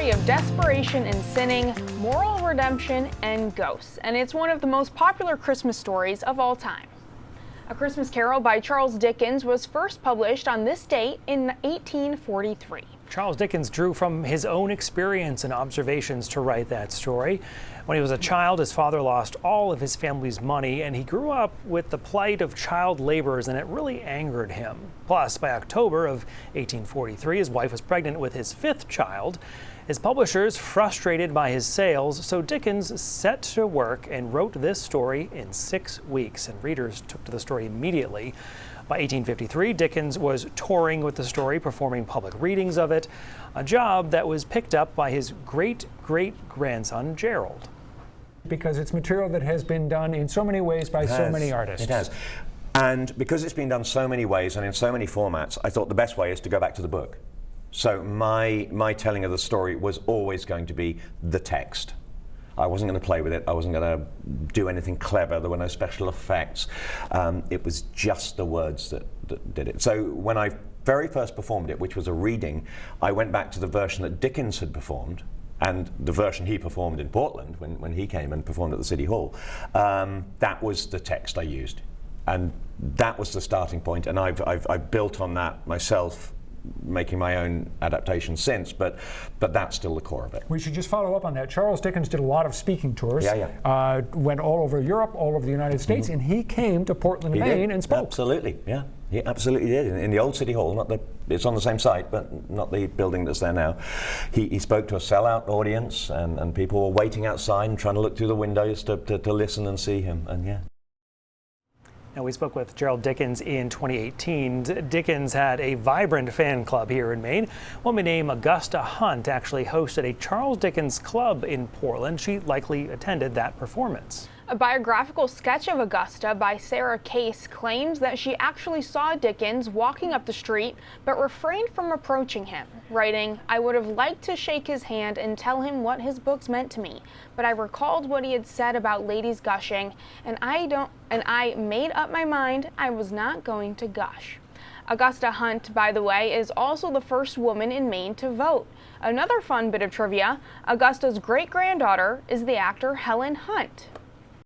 story of desperation and sinning, moral redemption, and ghosts. And it's one of the most popular Christmas stories of all time. A Christmas Carol by Charles Dickens was first published on this date in 1843. Charles Dickens drew from his own experience and observations to write that story. When he was a child, his father lost all of his family's money, and he grew up with the plight of child laborers, and it really angered him. Plus, by October of 1843, his wife was pregnant with his fifth child. His publishers frustrated by his sales, so Dickens set to work and wrote this story in 6 weeks, and readers took to the story immediately. By 1853, Dickens was touring with the story, performing public readings of it, a job that was picked up by his great-great-grandson, Gerald. Because it's material that has been done in so many ways by so many artists. It has. And because it's been done so many ways and in so many formats, I thought the best way is to go back to the book. So my telling of the story was always going to be the text. I wasn't going to play with it. I wasn't going to do anything clever. There were no special effects. It was just the words that did it. So when I very first performed it, which was a reading, I went back to the version that Dickens had performed and the version he performed in Portland when he came and performed at the City Hall. That was the text I used. And that was the starting point. And I've built on that myself, making my own adaptation since, but that's still the core of it. We should just follow up on that. Charles Dickens did a lot of speaking tours. Went all over Europe, all over the United States, and he came to Portland, Maine, and spoke. Absolutely, yeah. He absolutely did. In the old City Hall, it's on the same site, but not the building that's there now. He spoke to a sellout audience, and people were waiting outside and trying to look through the windows to listen and see him, and yeah. Now, we spoke with Gerald Dickens in 2018. Dickens had a vibrant fan club here in Maine. A woman named Augusta Hunt actually hosted a Charles Dickens club in Portland. She likely attended that performance. A biographical sketch of Augusta by Sarah Case claims that she actually saw Dickens walking up the street but refrained from approaching him, writing, "I would have liked to shake his hand and tell him what his books meant to me, but I recalled what he had said about ladies gushing, and I made up my mind I was not going to gush." Augusta Hunt, by the way, is also the first woman in Maine to vote. Another fun bit of trivia, Augusta's great-granddaughter is the actor Helen Hunt.